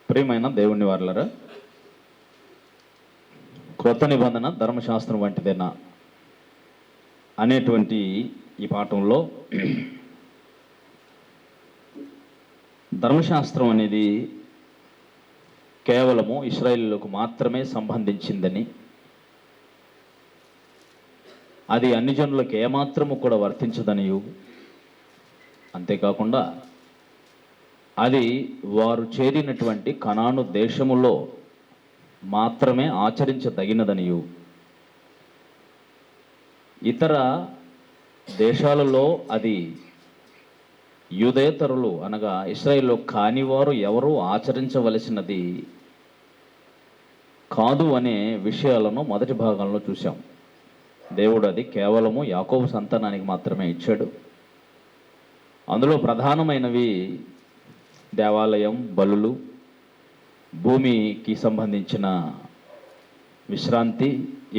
ప్రియమైన దేవుని వారలారా, క్రొత్త నిబంధన ధర్మశాస్త్రం వంటిదేనా అనేటువంటి ఈ పాఠంలో ధర్మశాస్త్రం అనేది కేవలము ఇశ్రాయేలులకు మాత్రమే సంబంధించిందని, అది అన్ని జనులకు ఏమాత్రము కూడా వర్తించదనియు, అంతేకాకుండా అది వారు చేరినటువంటి కనాను దేశములో మాత్రమే ఆచరించదగినదనియు, ఇతర దేశాలలో అది యూదేతరులు అనగా ఇశ్రాయేల్లో కానివారు ఎవరు ఆచరించవలసినది కాదు అనే విషయాలను మొదటి భాగంలో చూసాం. దేవుడు అది కేవలము యాకోబు సంతానానికి మాత్రమే ఇచ్చాడు. అందులో ప్రధానమైనవి దేవాలయం, బలులు, భూమికి సంబంధించిన విశ్రాంతి,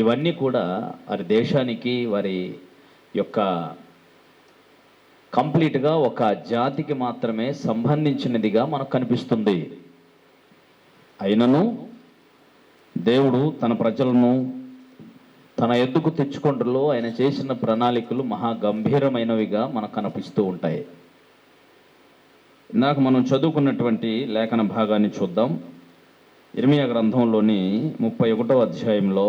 ఇవన్నీ కూడా వారి దేశానికి, వారి యొక్క కంప్లీట్గా ఒక జాతికి మాత్రమే సంబంధించినదిగా మనకు కనిపిస్తుంది. అయినను దేవుడు తన ప్రజలను తన ఎద్దుకు తెచ్చుకొంటలో ఆయన చేసిన ప్రణాళికలు మహా గంభీరమైనవిగా మనకు కనిపిస్తూ ఉంటాయి. ఇందాక మనం చదువుకున్నటువంటి లేఖన భాగాన్ని చూద్దాం. ఇర్మియా గ్రంథంలోని 31వ అధ్యాయంలో,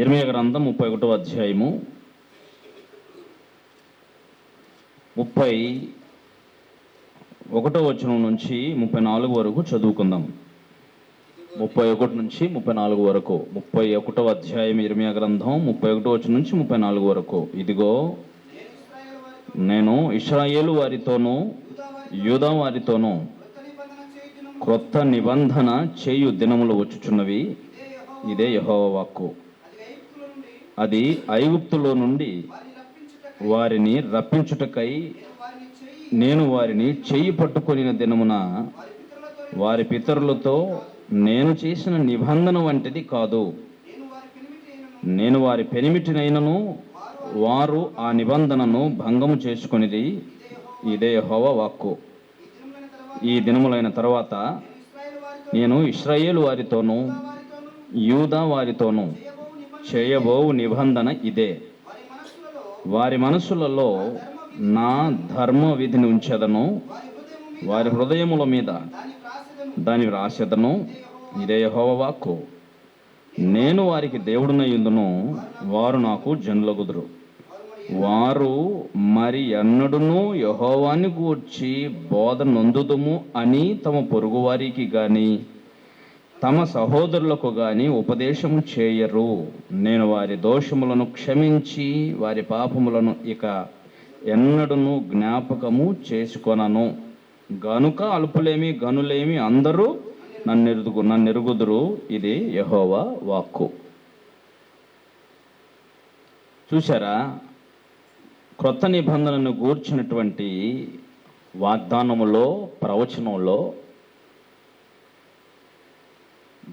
ఇర్మియా గ్రంథం 31వ అధ్యాయము 31వ వచనం నుంచి 34 వరకు చదువుకుందాం. 31 నుంచి 34 వరకు. 31వ అధ్యాయం ఇర్మియా గ్రంథం 31వ వచనం నుంచి 34 వరకు. ఇదిగో నేను ఇశ్రాయేలు వారితోనూ యూదా వారితోనూ క్రొత్త నిబంధన చేయు దినములు వచ్చుచున్నవి, ఇదే యెహోవా వాక్కు. అది ఐగుప్తులో నుండి వారిని రప్పించుటకై నేను వారిని చెయ్యి పట్టుకొనిన దినమున వారి పితరులతో నేను చేసిన నిబంధన వంటిది కాదు. నేను వారి పెనిమిటినైనను వారు ఆ నిబంధనను భంగము చేసుకొనిది, ఇదే యెహోవా వాక్కు. ఈ దినములైన తర్వాత నేను ఇశ్రాయేలు వారితోనూ యూదా వారితోనూ చేయబోవు నిబంధన ఇదే. వారి మనస్సులలో నా ధర్మ విధిని ఉంచెదను, వారి హృదయముల మీద దాని వ్రాసెదను, ఇదే యెహోవా వాక్కు. నేను వారికి దేవుడినయ్యుందును, వారు నాకు జనులగుదురు. వారు మరి ఎన్నడూనూ యెహోవాని గూర్చి బోధ నొందుదుము అని తమ పొరుగువారికి గాని తమ సహోదరులకు గాని ఉపదేశము చేయరు. నేను వారి దోషములను క్షమించి వారి పాపములను ఇక ఎన్నడూనూ జ్ఞాపకము చేసుకొనను. గనుక అల్పులేమి గనులేమి అందరూ నన్నెరుగుదురు, ఇది యెహోవా వాక్కు. చూసారా, క్రొత్త నిబంధనను గూర్చినటువంటి వాగ్దానములో, ప్రవచనంలో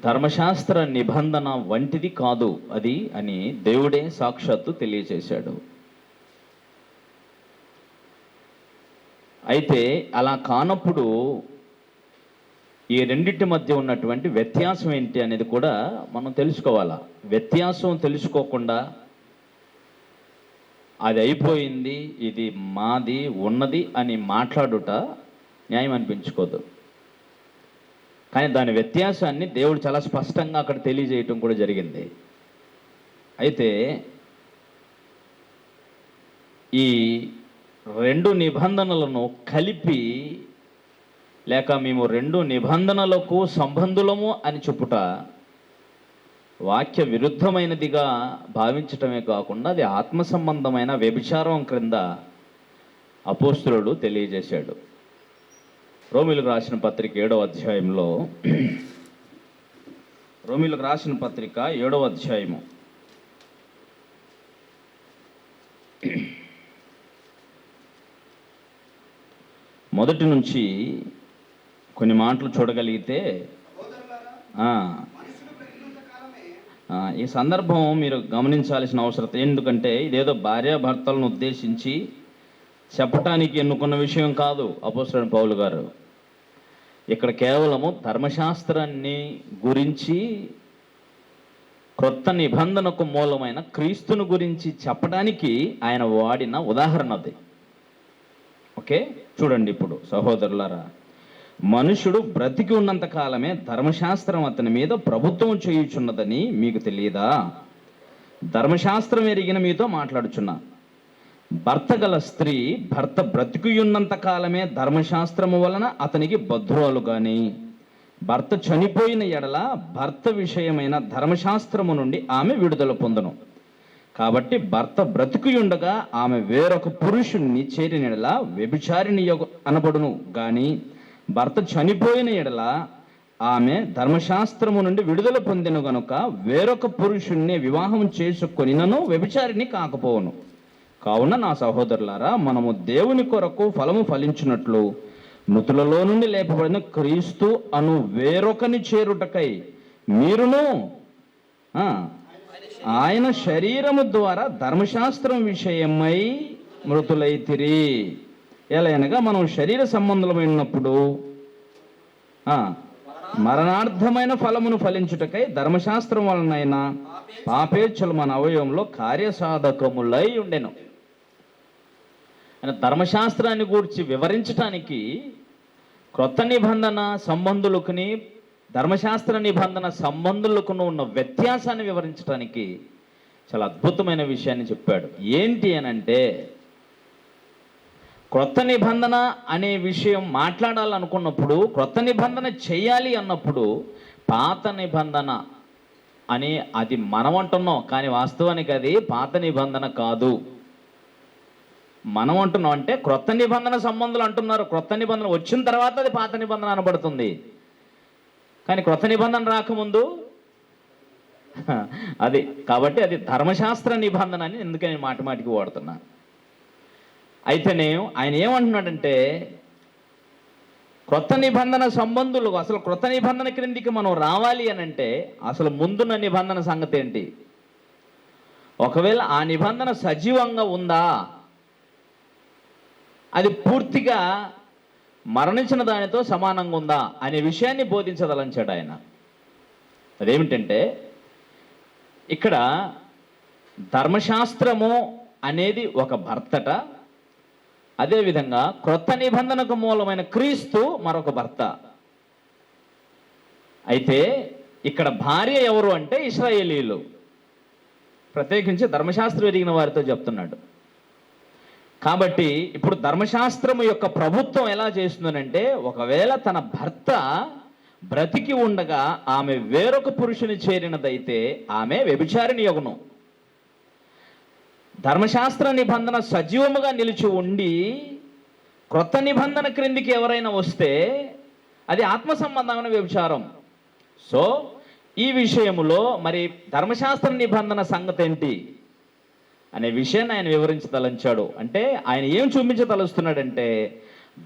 ధర్మశాస్త్ర నిబంధన వంటిది కాదు అది అని దేవుడే సాక్షాత్తు తెలియజేశాడు. అయితే అలా కానప్పుడు ఈ రెండింటి మధ్య ఉన్నటువంటి వ్యత్యాసం ఏంటి అనేది కూడా మనం తెలుసుకోవాలా. వ్యత్యాసం తెలుసుకోకుండా అది అయిపోయింది, ఇది మాది ఉన్నది అని మాట్లాడుట న్యాయం అనిపించుకోదు. కానీ దాని వ్యత్యాసాన్ని దేవుడు చాలా స్పష్టంగా అక్కడ తెలియజేయటం కూడా జరిగింది. అయితే ఈ రెండు నిబంధనలను కలిపి, లేక మేము రెండు నిబంధనలకు సంబంధులము అని చెప్పుట వాక్య విరుద్ధమైనదిగా భావించటమే కాకుండా అది ఆత్మ సంబంధమైన వ్యభిచారం క్రింద అపోస్తలుడు తెలియజేశాడు. రోమీయులకు రాసిన పత్రిక 7వ అధ్యాయంలో, రోమీయులకు రాసిన పత్రిక 7వ అధ్యాయము 1 నుంచి కొన్ని మాటలు చూడగలిగితే, ఈ సందర్భం మీరు గమనించాల్సిన అవసరం. ఎందుకంటే ఇదేదో భార్యాభర్తలను ఉద్దేశించి చెప్పటానికి ఎన్నుకున్న విషయం కాదు అపోస్తలుడైన పౌలు గారు. ఇక్కడ కేవలము ధర్మశాస్త్రాన్ని గురించి, క్రొత్త నిబంధనకు మూలమైన క్రీస్తుని గురించి చెప్పడానికి ఆయన వాడిన ఉదాహరణ అది. ఓకే, చూడండి ఇప్పుడు సహోదరులారా, మనుషుడు బ్రతికి ఉన్నంత కాలమే ధర్మశాస్త్రం అతని మీద ప్రభుత్వం చేయుచున్నదని మీకు తెలియదా? ధర్మశాస్త్రం ఎరిగిన మీతో మాట్లాడుచున్నా. భర్త గల స్త్రీ భర్త బ్రతికియున్నంత కాలమే ధర్మశాస్త్రము వలన అతనికి బద్ధురాలు గాని, భర్త చనిపోయిన ఎడల భర్త విషయమైన ధర్మశాస్త్రము నుండి ఆమె విడుదల పొందును. కాబట్టి భర్త బ్రతికియుండగా ఆమె వేరొక పురుషుణ్ణి చేరిన ఎడల వ్యభిచారిణి అనబడును గాని, భర్త చనిపోయిన ఎడల ఆమె ధర్మశాస్త్రము నుండి విడుదల పొందిన గనుక వేరొక పురుషుణ్ణి వివాహం చేసుకొనినను వ్యభిచారిణి కాకపోవును. కావున నా సహోదరులారా, మనము దేవుని కొరకు ఫలము ఫలించినట్లు మృతులలో నుండి లేపబడిన క్రీస్తు అను వేరొకని చేరుటకై మీరును ఆయన శరీరము ద్వారా ధర్మశాస్త్రం విషయమై మృతులైతిరి. ఎలాగనగా మనం శరీర సంబంధమైనప్పుడు మరణార్థమైన ఫలమును ఫలించుటకై ధర్మశాస్త్రం వలనైనా పాపేచ్ఛలు మన అవయవంలో కార్యసాధకములై ఉండెను. ధర్మశాస్త్రాన్ని గురించి వివరించటానికి క్రొత్త నిబంధన సంబంధులకుని ధర్మశాస్త్ర నిబంధన సంబంధులకును ఉన్న వ్యత్యాసాన్ని వివరించడానికి చాలా అద్భుతమైన విషయాన్ని చెప్పాడు. ఏంటి అనంటే, క్రొత్త నిబంధన అనే విషయం మాట్లాడాలనుకున్నప్పుడు, క్రొత్త నిబంధన చేయాలి అన్నప్పుడు పాత నిబంధన అని అది మనం అంటున్నాం, కానీ వాస్తవానికి అది పాత నిబంధన కాదు. మనం అంటున్నాం అంటే క్రొత్త నిబంధన సంబంధులు అంటున్నారు. క్రొత్త నిబంధన వచ్చిన తర్వాత అది పాత నిబంధన అనబడుతుంది. కానీ క్రొత్త నిబంధన రాకముందు అది, కాబట్టి అది ధర్మశాస్త్ర నిబంధన అని ఎందుకని మాటిమాటికి వాడుతున్నా. అయితేనే ఆయన ఏమంటున్నాడంటే, క్రొత్త నిబంధన సంబంధులు అసలు క్రొత్త నిబంధన క్రిందికి మనం రావాలి అని అంటే అసలు ముందున్న నిబంధన సంగతి ఏంటి? ఒకవేళ ఆ నిబంధన సజీవంగా ఉందా, అది పూర్తిగా మరణించిన దానితో సమానంగా ఉందా అనే విషయాన్ని బోధించదలంచాడు ఆయన. అదేమిటంటే, ఇక్కడ ధర్మశాస్త్రము అనేది ఒక భర్తట, అదేవిధంగా క్రొత్త నిబంధనకు మూలమైన క్రీస్తు మరొక భర్త. అయితే ఇక్కడ భార్య ఎవరు అంటే ఇశ్రాయేలీయులు, ప్రత్యేకించి ధర్మశాస్త్రం ఎరిగిన వారితో చెప్తున్నాడు. కాబట్టి ఇప్పుడు ధర్మశాస్త్రము యొక్క ప్రభుత్వం ఎలా చేస్తుందనంటే, ఒకవేళ తన భర్త బ్రతికి ఉండగా ఆమె వేరొక పురుషుని చేరినదైతే ఆమె వ్యభిచారిణి యగును. ధర్మశాస్త్ర నిబంధన సజీవముగా నిలిచి ఉండి క్రొత్త నిబంధన క్రిందికి ఎవరైనా వస్తే అది ఆత్మ సంబంధమైన వ్యభిచారం. సో ఈ విషయములో మరి ధర్మశాస్త్ర నిబంధన సంగతి ఏంటి అనే విషయాన్ని ఆయన వివరించదలంచాడు. అంటే ఆయన ఏం చూపించదలుస్తున్నాడంటే,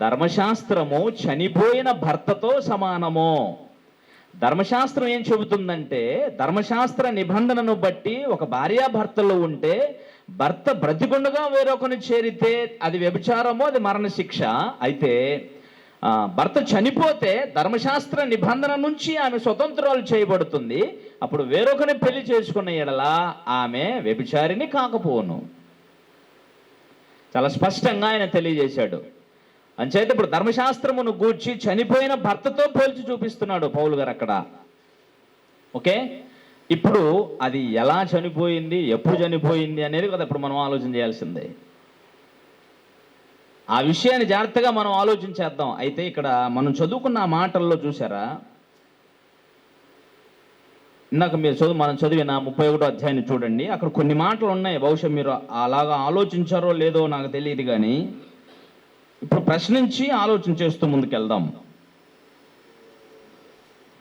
ధర్మశాస్త్రము చనిపోయిన భర్తతో సమానము. ధర్మశాస్త్రం ఏం చెబుతుందంటే, ధర్మశాస్త్ర నిబంధనను బట్టి ఒక భార్యాభర్తలు ఉంటే భర్త బ్రతికుండగా వేరొకరిని చేరితే అది వ్యభిచారము, అది మరణశిక్ష. అయితే భర్త చనిపోతే ధర్మశాస్త్ర నిబంధన నుంచి ఆమె స్వతంత్రాలు చేయబడుతుంది. అప్పుడు వేరొకరిని పెళ్లి చేసుకున్న ఎడల ఆమె వ్యభిచారిణి కాకపోను. చాలా స్పష్టంగా ఆయన తెలియజేశాడు. అంచేత ఇప్పుడు ధర్మశాస్త్రమును గూర్చి చనిపోయిన భర్తతో పోల్చి చూపిస్తున్నాడు పౌలు గారు అక్కడ. ఓకే, ఇప్పుడు అది ఎలా చనిపోయింది, ఎప్పుడు చనిపోయింది అనేది కదా ఇప్పుడు మనం ఆలోచన చేయాల్సిందే. ఆ విషయాన్ని జాగ్రత్తగా మనం ఆలోచించేద్దాం. అయితే ఇక్కడ మనం చదువుకున్న మాటల్లో చూసారా, ఇందాక మీరు మనం చదివిన 31వ అధ్యాయాన్ని చూడండి. అక్కడ కొన్ని మాటలు ఉన్నాయి, బహుశా మీరు అలాగా ఆలోచించారో లేదో నాకు తెలియదు, కానీ ఇప్పుడు ప్రశ్నించి ఆలోచన చేస్తూ ముందుకెళ్దాం.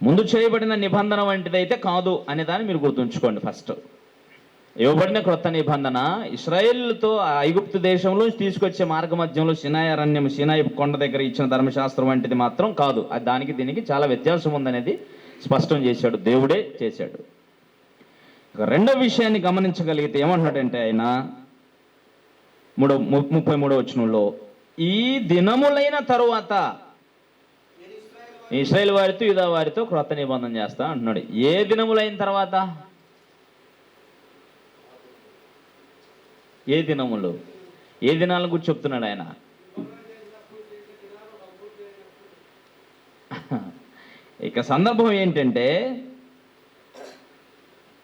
ముందు చేయబడిన నిబంధన వంటిదైతే కాదు అనే దాన్ని మీరు గుర్తుంచుకోండి. ఫస్ట్ ఇవ్వబడిన క్రొత్త నిబంధన ఇశ్రాయేలుతో ఐగుప్తు దేశంలో తీసుకొచ్చే మార్గ మధ్యంలో సినాయి అరణ్యం, సినాయి కొండ దగ్గర ఇచ్చిన ధర్మశాస్త్రం వంటిది మాత్రం కాదు. అది దానికి దీనికి చాలా వ్యత్యాసం ఉందనేది స్పష్టం చేశాడు, దేవుడే చేశాడు. రెండో విషయాన్ని గమనించగలిగితే ఏమంటున్నాడంటే ఆయన, 33వ వచనంలో, ఈ దినములైన తరువాత ఇశ్రాయేలు వారితో యూదా వారితో క్రొత్త నిబంధన చేస్తా అంటున్నాడు. ఏ దినములైన తర్వాత? ఏ దినములు? ఏ దినాల గురించి చెప్తున్నాడు ఆయన? ఇక సందర్భం ఏంటంటే,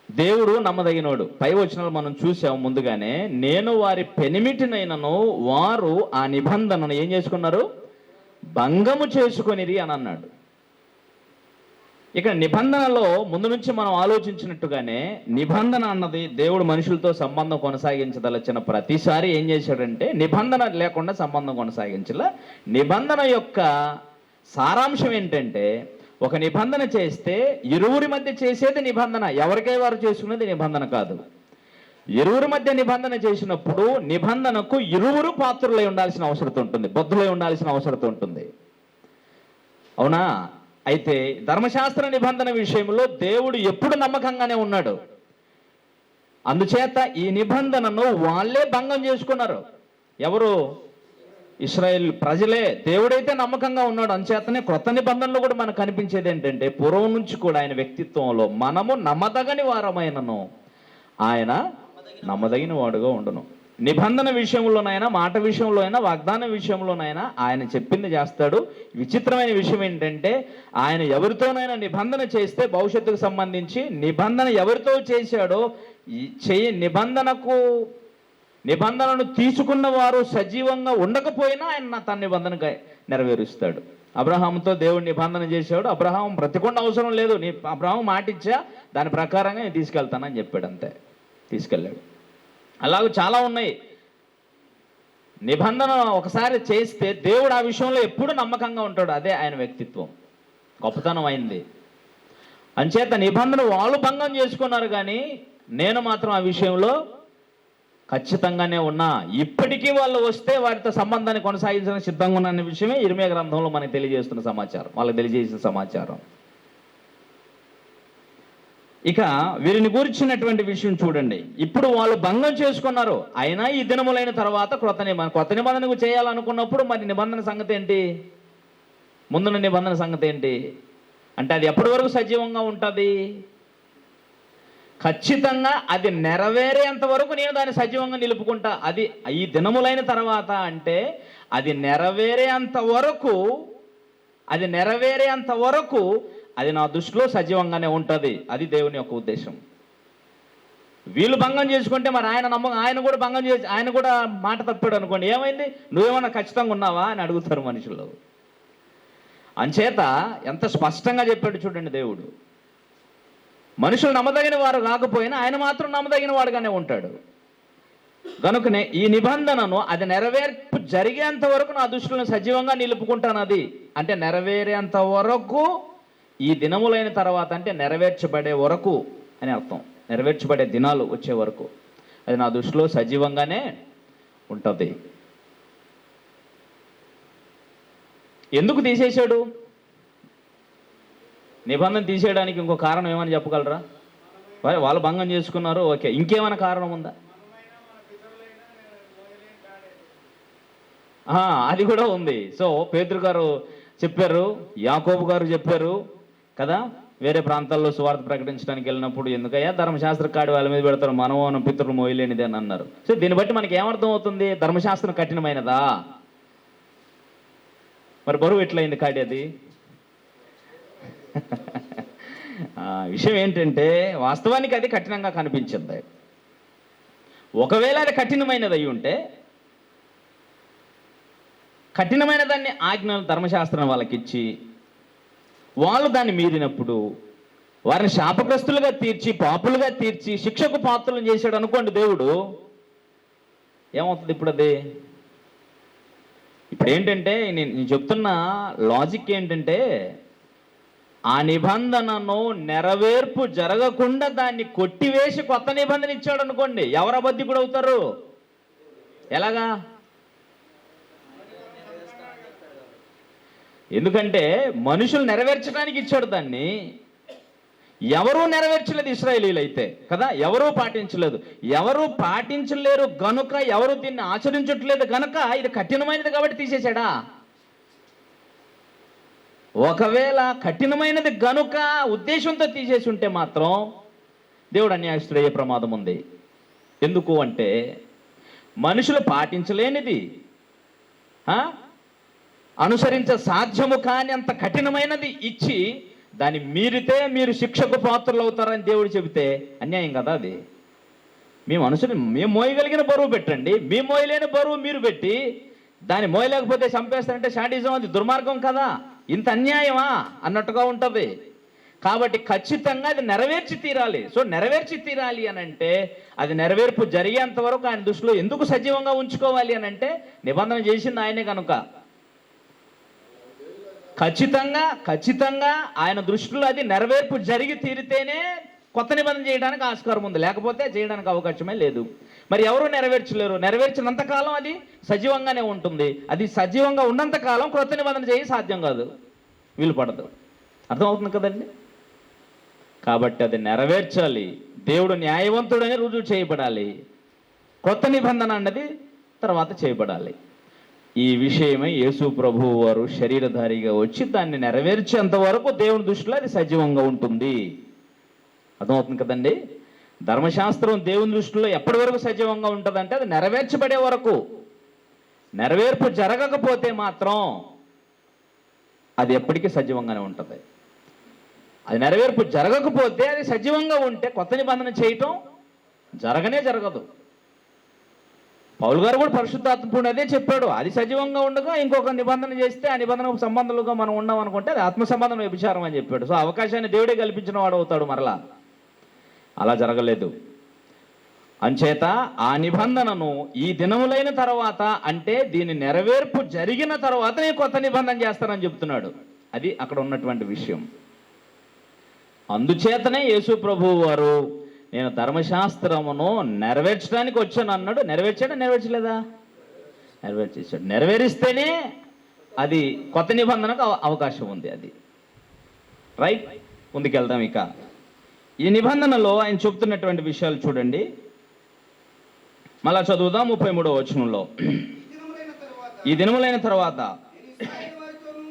దేవుడు నమ్మదగినోడు. పై వచనాలు మనం చూసాము ముందుగానే. నేను వారి పెనిమిటినైనను వారు ఆ నిబంధనను ఏం చేసుకున్నారు? భంగము చేసుకొనిరి అని అన్నాడు. ఇక్కడ నిబంధనలో ముందు నుంచి మనం ఆలోచించినట్టుగానే, నిబంధన అన్నది దేవుడు మనుషులతో సంబంధం కొనసాగించదలచిన ప్రతిసారి ఏం చేశాడంటే, నిబంధన లేకుండా సంబంధం కొనసాగించలే. నిబంధన యొక్క సారాంశం ఏంటంటే, ఒక నిబంధన చేస్తే ఇరువురి మధ్య చేసేది నిబంధన, ఎవరికై వారు చేసుకునేది నిబంధన కాదు. ఇరువురి మధ్య నిబంధన చేసినప్పుడు నిబంధనకు ఇరువురు పాత్రులై ఉండాల్సిన అవసరం ఉంటుంది, బద్ధులై ఉండాల్సిన అవసరం ఉంటుంది. అవునా? అయితే ధర్మశాస్త్ర నిబంధన విషయంలో దేవుడు ఎప్పుడు నమ్మకంగానే ఉన్నాడు. అందుచేత ఈ నిబంధనను వాళ్ళే భంగం చేసుకున్నారు. ఎవరు? ఇశ్రాయేల్ ప్రజలే. దేవుడైతే నమ్మకంగా ఉన్నాడు. అందుచేతనే క్రొత్త నిబంధనలో కూడా మనకు కనిపించేది ఏంటంటే, పూర్వం నుంచి కూడా ఆయన వ్యక్తిత్వంలో మనము నమ్మదగని వారమైనను ఆయన నమ్మదగిన వాడుగా ఉండును. నిబంధన విషయంలోనైనా, మాట విషయంలో అయినా, వాగ్దానం విషయంలోనైనా ఆయన చెప్పింది చేస్తాడు. విచిత్రమైన విషయం ఏంటంటే, ఆయన ఎవరితోనైనా నిబంధన చేస్తే భవిష్యత్తుకు సంబంధించి నిబంధన ఎవరితో చేశాడో నిబంధనను తీసుకున్న వారు సజీవంగా ఉండకపోయినా ఆయన తన నిబంధన నెరవేరుస్తాడు. అబ్రహాంతో దేవుడు నిబంధన చేశాడు. అబ్రహాం బ్రతికొండ అవసరం లేదు, అబ్రహాం మాటిచ్చా దాని ప్రకారంగా నేను తీసుకెళ్తానని చెప్పాడు, అంతే. తీసుకెళ్ళాడు. అలాగే చాలా ఉన్నాయి. నిబంధన ఒకసారి చేస్తే దేవుడు ఆ విషయంలో ఎప్పుడు నమ్మకంగా ఉంటాడు. అదే ఆయన వ్యక్తిత్వం, గొప్పతనం అయింది. అంచేత నిబంధన వాళ్ళు భంగం చేసుకున్నారు, కానీ నేను మాత్రం ఆ విషయంలో ఖచ్చితంగానే ఉన్నా. ఇప్పటికీ వాళ్ళు వస్తే వారితో సంబంధాన్ని కొనసాగించడానికి సిద్ధంగా ఉన్న విషయమే ఇర్మీయా గ్రంథంలో మనకి తెలియజేస్తున్న సమాచారం, వాళ్ళకి తెలియజేసిన సమాచారం. ఇక వీరిని గురించినటువంటి విషయం చూడండి. ఇప్పుడు వాళ్ళు భంగం చేసుకున్నారు, అయినా ఈ దినములైన తర్వాత కొత్త నిబంధనకు చేయాలనుకున్నప్పుడు మరి నిబంధన సంగతి ఏంటి? ముందున్న నిబంధన సంగతి ఏంటి అంటే, అది ఎప్పటి వరకు సజీవంగా ఉంటుంది? ఖచ్చితంగా అది నెరవేరేంత వరకు నేను దాన్ని సజీవంగా నిలుపుకుంటా. అది ఈ దినములైన తర్వాత అంటే అది నెరవేరేంత వరకు అది నా దృష్టిలో సజీవంగానే ఉంటుంది. అది దేవుని యొక్క ఉద్దేశం. వీళ్ళు భంగం చేసుకుంటే మరి ఆయన కూడా భంగం చేసి ఆయన కూడా మాట తప్పాడు అనుకోండి, ఏమైంది? నువ్వేమన్నా ఖచ్చితంగా ఉన్నావా అని అడుగుతారు మనుషులు. అంచేత ఎంత స్పష్టంగా చెప్పాడు చూడండి దేవుడు. మనుషులు నమ్మదగిన వారు కాకపోయినా ఆయన మాత్రం నమ్మదగిన వాడుగానే ఉంటాడు. కనుకనే ఈ నిబంధనను అది నెరవేర్పు జరిగేంత వరకు నా దృష్టిలో సజీవంగా నిలుపుకుంటాను. అది అంటే నెరవేరేంత వరకు, ఈ దినములైన తర్వాత అంటే నెరవేర్చబడే వరకు అని అర్థం. నెరవేర్చబడే దినాలు వచ్చే వరకు అది నా దృష్టిలో సజీవంగానే ఉంటుంది. ఎందుకు తీసేశాడు? నిబంధన తీసేయడానికి ఇంకో కారణం ఏమని చెప్పగలరా? వాళ్ళు భంగం చేసుకున్నారు, ఓకే, ఇంకేమైనా కారణం ఉందా? అది కూడా ఉంది. సో పేతురు గారు చెప్పారు, యాకోబు గారు చెప్పారు కదా, వేరే ప్రాంతాల్లో సువార్త ప్రకటించడానికి వెళ్ళినప్పుడు, ఎందుకయ్యా ధర్మశాస్త్ర కాడి వాళ్ళ మీద పెడతారు, మనము పితరులు మోయలేనిది అని అన్నారు. సో దీన్ని బట్టి మనకి ఏమర్థం అవుతుంది? ధర్మశాస్త్రం కఠినమైనదా? మరి బరువు ఎట్లయింది కాడి? అది విషయం ఏంటంటే, వాస్తవానికి అది కఠినంగా కనిపించింది. ఒకవేళ అది కఠినమైనది అయి ఉంటే, కఠినమైన దాన్ని ఆజ్ఞలు ధర్మశాస్త్రం వాళ్ళకిచ్చి వాళ్ళు దాన్ని మీరినప్పుడు వారిని శాపగ్రస్తులుగా తీర్చి, పాపులుగా తీర్చి, శిక్షకు పాత్రలను చేశాడు అనుకోండి దేవుడు, ఏమవుతుంది ఇప్పుడు? అది ఇప్పుడు ఏంటంటే, నేను చెప్తున్న లాజిక్ ఏంటంటే, ఆ నిబంధనను నెరవేర్పు జరగకుండా దాన్ని కొట్టివేసి కొత్త నిబంధన ఇచ్చాడు అనుకోండి, ఎవరు అబద్ధికుడు అవుతారు? ఎలాగా? ఎందుకంటే మనుషులు నెరవేర్చడానికి ఇచ్చాడు దాన్ని. ఎవరూ నెరవేర్చలేదు ఇశ్రాయేలీయులు అయితే కదా, ఎవరూ పాటించలేదు. ఎవరూ పాటించలేరు గనుక, ఎవరు దీన్ని ఆచరించట్లేదు గనుక ఇది కఠినమైనది కాబట్టి తీసేశాడా? ఒకవేళ కఠినమైనది గనుక ఉద్దేశంతో తీసేసి ఉంటే మాత్రం దేవుడు అన్యాయస్తుడయ్యే ప్రమాదం ఉంది. ఎందుకు అంటే మనుషులు పాటించలేనిది, అనుసరించ సాధ్యము కాని అంత కఠినమైనది ఇచ్చి దాన్ని మీరితే మీరు శిక్షకు పాత్రలు అవుతారని దేవుడు చెబితే అన్యాయం కదా అది. మేము మోయగలిగిన బరువు పెట్టండి, మేము మోయలేని బరువు మీరు పెట్టి దాన్ని మోయలేకపోతే చంపేస్తారంటే శాడిజం, అది దుర్మార్గం కదా. ఇంత అన్యాయమా అన్నట్టుగా ఉంటుంది. కాబట్టి ఖచ్చితంగా అది నెరవేర్చి తీరాలి. సో నెరవేర్చి తీరాలి అని అంటే అది నెరవేర్పు జరిగేంత వరకు ఆయన దృష్టిలో ఎందుకు సజీవంగా ఉంచుకోవాలి అని అంటే నిబంధన చేసింది ఆయనే కనుక ఖచ్చితంగా ఆయన దృష్టిలో అది నెరవేర్పు జరిగి తీరితేనే కొత్త నిబంధన చేయడానికి ఆస్కారం ఉంది, లేకపోతే చేయడానికి అవకాశమే లేదు. మరి ఎవరు నెరవేర్చలేరు. నెరవేర్చినంతకాలం అది సజీవంగానే ఉంటుంది. అది సజీవంగా ఉన్నంతకాలం క్రొత్త నిబంధన చేయి సాధ్యం కాదు, వీలు పడదు. అర్థమవుతుంది కదండి. కాబట్టి అది నెరవేర్చాలి. దేవుడు న్యాయవంతుడని రుజువు చేయబడాలి. కొత్త నిబంధన అన్నది తర్వాత చేయబడాలి. ఈ విషయమై యేసు ప్రభువు వారు శరీరధారిగా వచ్చి దాన్ని నెరవేర్చేంత వరకు దేవుని దృష్టిలో అది సజీవంగా ఉంటుంది. అర్థమవుతుంది కదండి. ధర్మశాస్త్రం దేవుని దృష్టిలో ఎప్పటి వరకు సజీవంగా ఉంటుందంటే అది నెరవేర్చబడే వరకు. నెరవేర్పు జరగకపోతే మాత్రం అది ఎప్పటికీ సజీవంగానే ఉంటుంది. అది నెరవేర్పు జరగకపోతే అది సజీవంగా ఉంటే కొత్త నిబంధన చేయటం జరగదు. పౌలు గారు కూడా పరిశుద్ధాత్ముడు అదే చెప్పాడు. అది సజీవంగా ఉండగా ఇంకొక నిబంధన చేస్తే ఆ నిబంధనకు సంబంధాలుగా మనం ఉన్నాం అనుకుంటే అది ఆత్మ సంబంధం వ్యభిచారం అని చెప్పాడు. సో అవకాశాన్ని దేవుడే కల్పించిన వాడు అవుతాడు. మరలా అలా జరగలేదు. అంచేత ఆ నిబంధనను ఈ దినములైన తర్వాత, అంటే దీని నెరవేర్పు జరిగిన తర్వాత నేను కొత్త నిబంధన చేస్తానని చెప్తున్నాడు. అది అక్కడ ఉన్నటువంటి విషయం. అందుచేతనే యేసు ప్రభువు వారు నేను ధర్మశాస్త్రమును నెరవేర్చడానికి వచ్చాను అన్నాడు. నెరవేర్చలేదా? నెరవేర్చేశాడు. నెరవేరిస్తేనే అది కొత్త నిబంధనకు అవకాశం ఉంది. అది రైట్. ముందుకెళ్దాం. ఇక ఈ నిబంధనలో ఆయన చెప్తున్నటువంటి విషయాలు చూడండి. మళ్ళా చదువుదాం 33వ వచనంలో. ఈ దినములైన తర్వాత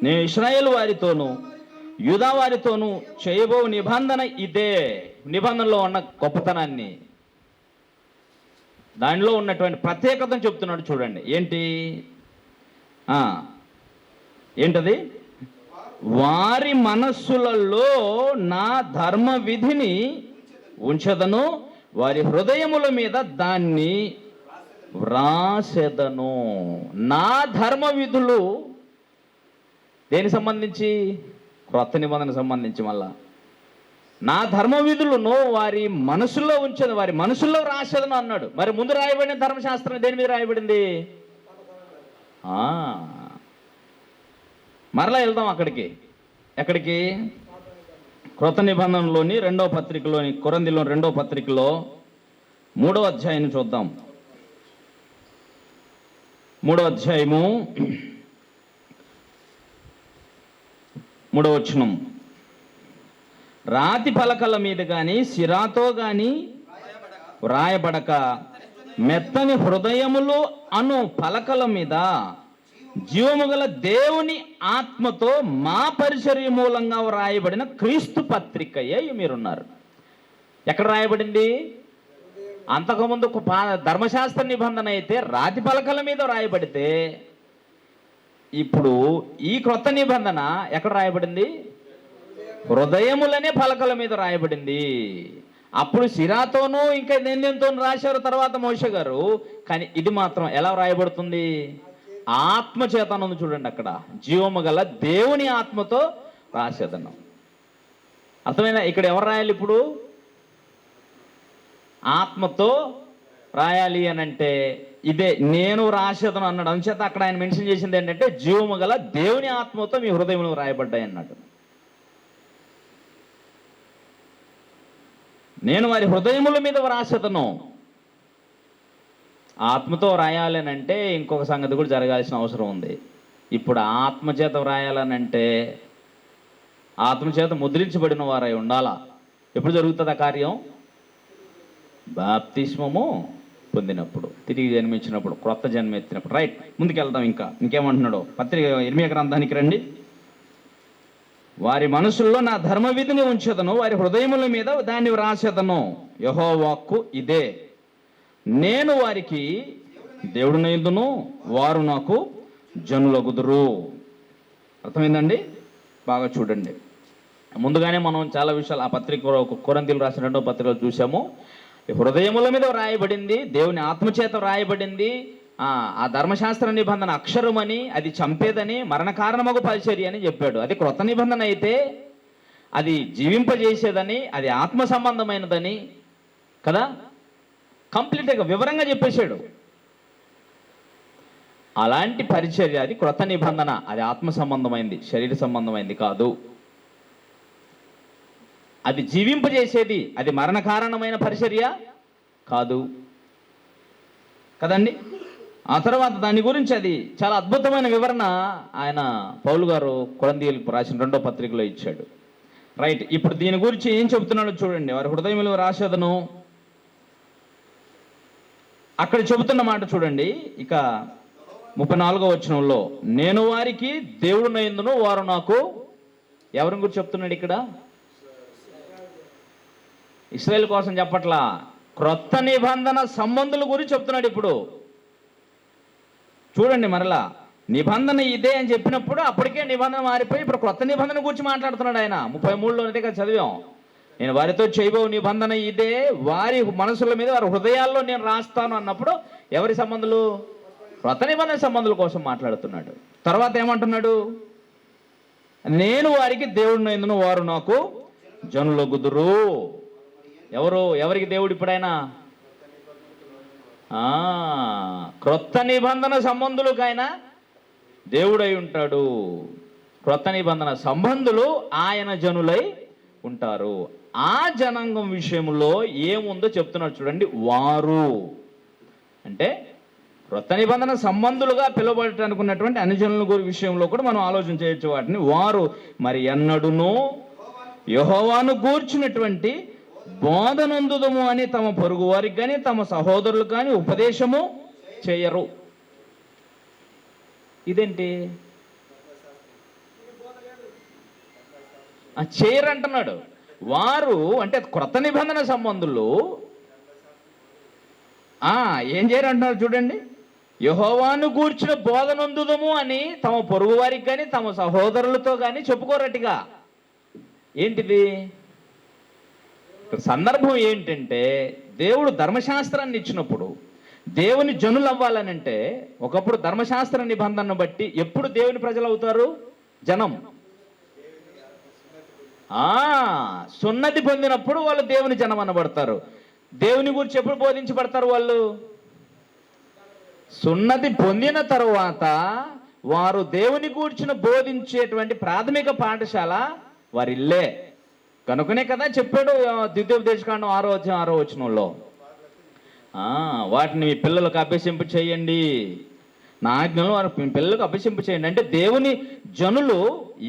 నేను ఇశ్రాయేలు వారితోనూ యూదా వారితోనూ చేయబో నిబంధన ఇదే. నిబంధనలో ఉన్న గొప్పతనాన్ని, దానిలో ఉన్నటువంటి ప్రత్యేకతను చెప్తున్నాడు. చూడండి ఏంటది? వారి మనస్సులలో నా ధర్మ విధిని ఉంచదను, వారి హృదయముల మీద దాన్ని వ్రాసెదను. నా ధర్మ విధులు దేనికి సంబంధించి? క్రొత్త నిబంధన సంబంధించి. మళ్ళా నా ధర్మ విధులను వారి మనసులో ఉంచదు, వారి మనసులో రాసేదను అన్నాడు. మరి ముందు రాయబడిన ధర్మశాస్త్రం దేని మీద రాయబడింది? మరలా వెళ్దాం అక్కడికి. ఎక్కడికి? క్రొత్త నిబంధనలోని 2వ పత్రికలోని, కొరింథీయుల 2వ పత్రికలో 3వ అధ్యాయాన్ని చూద్దాం. 3వ అధ్యాయము 3వ వచనం. రాతి పలకల మీద కానీ సిరాతో కానీ వ్రాయబడక మెత్తని హృదయములు అను పలకల మీద జీవము గల దేవుని ఆత్మతో మా పరిచర్య మూలంగా వ్రాయబడిన క్రీస్తు పత్రికయే మీరున్నారు. ఎక్కడ రాయబడింది? అంతకుముందు ధర్మశాస్త్ర నిబంధన అయితే రాతి పలకల మీద రాయబడితే, ఇప్పుడు ఈ క్రొత్త నిబంధన ఎక్కడ రాయబడింది? హృదయములనే పలకల మీద రాయబడింది. అప్పుడు సిరాతోనూ ఇంకా దేనితో రాశారు తర్వాత మోషే గారు. కానీ ఇది మాత్రం ఎలా రాయబడుతుంది? ఆత్మ చేత ఉంది. చూడండి అక్కడ, జీవము గల దేవుని ఆత్మతో రాసేదను. అర్థమైనా? ఇక్కడ ఎవరు రాయాలి? ఇప్పుడు ఆత్మతో రాయాలి అని అంటే ఇదే నేను రాసేదను అన్నాడు. అంచేత అక్కడ ఆయన మెన్షన్ చేసింది ఏంటంటే జీవము గల దేవుని ఆత్మతో మీ హృదయములు రాయబడ్డాయి అన్నాడు. నేను వారి హృదయముల మీద రాసేదను. ఆత్మతో రాయాలనంటే ఇంకొక సంగతి కూడా జరగాల్సిన అవసరం ఉంది. ఇప్పుడు ఆత్మచేత వ్రాయాలనంటే ఆత్మచేత ముద్రించబడిన వారై ఉండాలా. ఎప్పుడు జరుగుతుంది ఆ కార్యం? బాప్తిస్మము పొందినప్పుడు, తిరిగి జన్మించినప్పుడు, క్రొత్త జన్మ ఎత్తినప్పుడు. రైట్, ముందుకెళ్దాం. ఇంకేమంటున్నాడు? పత్రిక ఇర్మీయా గ్రంథానికి రండి. వారి మనసుల్లో నా ధర్మవిధిని ఉంచెదను, వారి హృదయముల మీద దాన్ని వ్రాసెదను. యెహోవా వాక్కు ఇదే, నేను వారికి దేవుడినైందును, వారు నాకు జనులగుదురు. అర్థమైందండి? బాగా చూడండి. ముందుగానే మనం చాలా విషయాలు ఆ పత్రిక కొరింథీయులు రాసిన 2వ పత్రికలో చూసాము. హృదయముల మీద వ్రాయబడింది, దేవుని ఆత్మచేత వ్రాయబడింది. ఆ ధర్మశాస్త్ర నిబంధన అక్షరమని, అది చంపేదని, మరణ కారణమగు పరిచర్య అని చెప్పాడు. అది క్రొత్త నిబంధన అయితే అది జీవింపజేసేదని, అది ఆత్మ సంబంధమైనదని కదా కంప్లీట్గా వివరంగా చెప్పేశాడు. అలాంటి పరిచర్య అది క్రొత్త నిబంధన. అది ఆత్మ సంబంధమైంది, శరీర సంబంధమైంది కాదు. అది జీవింపజేసేది, అది మరణ కారణమైన పరిచర్య కాదు కదండి. ఆ తర్వాత దాని గురించి అది చాలా అద్భుతమైన వివరణ ఆయన పౌలు గారు కొరింథీయులకు రాసిన 2వ పత్రికలో ఇచ్చాడు. రైట్, ఇప్పుడు దీని గురించి ఏం చెబుతున్నాడో చూడండి. వారి హృదయంలో రాసేదను, అక్కడ చెబుతున్న మాట చూడండి. ఇక 34వ వచనంలో, నేను వారికి దేవుడునైందును, వారు నాకు. ఎవరి గురించి చెప్తున్నాడు ఇక్కడ? ఇశ్రాయేలు కోసం చెప్పట్లా, క్రొత్త నిబంధన సంబంధుల గురించి చెప్తున్నాడు. ఇప్పుడు చూడండి, మరలా నిబంధన ఇదే అని చెప్పినప్పుడు అప్పటికే నిబంధన మారిపోయి ఇప్పుడు క్రొత్త నిబంధన గురించి మాట్లాడుతున్నాడు ఆయన. 33లోనే కదా చదివాం. నేను వారితో చేయబో నిబంధన ఇదే, వారి మనసుల మీద, వారి హృదయాల్లో నేను రాస్తాను అన్నప్పుడు ఎవరి సంబంధులు? క్రొత్త నిబంధన సంబంధుల కోసం మాట్లాడుతున్నాడు. తర్వాత ఏమంటున్నాడు? నేను వారికి దేవుడినైందును, వారు నాకు జనులగుదురు. ఎవరికి దేవుడు ఇప్పుడైనా? క్రొత్త నిబంధన సంబంధులకైనా దేవుడై ఉంటాడు. క్రొత్త నిబంధన సంబంధులు ఆయన జనులై ఉంటారు. ఆ జనాంగం విషయంలో ఏముందో చెప్తున్నాడు చూడండి. వారు అంటే క్రొత్త నిబంధన సంబంధులుగా పిలువబడటానుకున్నటువంటి అనుజనుల విషయంలో కూడా మనం ఆలోచన చేయొచ్చు. వాటిని వారు మరి ఎన్నడూనూ యెహోవాను గూర్చినటువంటి బోధనందుదము అని తమ పొరుగు వారికి కానీ తమ సహోదరులకు కానీ ఉపదేశము చేయరు. ఇదేంటి? చేయరు అంటున్నాడు. వారు అంటే క్రొత్త నిబంధన సంబంధులు ఏం చేయరు అంటున్నారు చూడండి. యెహోవాను గూర్చిన బోధనందుదము అని తమ పొరుగు వారికి కానీ తమ సహోదరులతో కానీ చెప్పుకోరట్టుగా. ఏంటిది? సందర్భం ఏంటంటే, దేవుడు ధర్మశాస్త్రాన్ని ఇచ్చినప్పుడు దేవుని జనులు అవ్వాలనంటే ఒకప్పుడు ధర్మశాస్త్ర నిబంధనను బట్టి ఎప్పుడు దేవుని ప్రజలు అవుతారు? జనం సున్నతి పొందినప్పుడు వాళ్ళు దేవుని జనం అనబడతారు. దేవుని గురించి ఎప్పుడు బోధించబడతారు? వాళ్ళు సున్నతి పొందిన తరువాత వారు దేవుని గూర్చిన బోధించేటువంటి ప్రాథమిక పాఠశాల వారిల్లే. కనుకనే కదా చెప్పాడు ద్వితీయోపదేశకాండం 6వ అధ్యాయం 6వ వచనంలో, వాటిని మీ పిల్లలకు అభ్యసింపు చేయండి, నా ఆజ్ఞలు వారి పిల్లలకు అభ్యసింపు చేయండి. అంటే దేవుని జనులు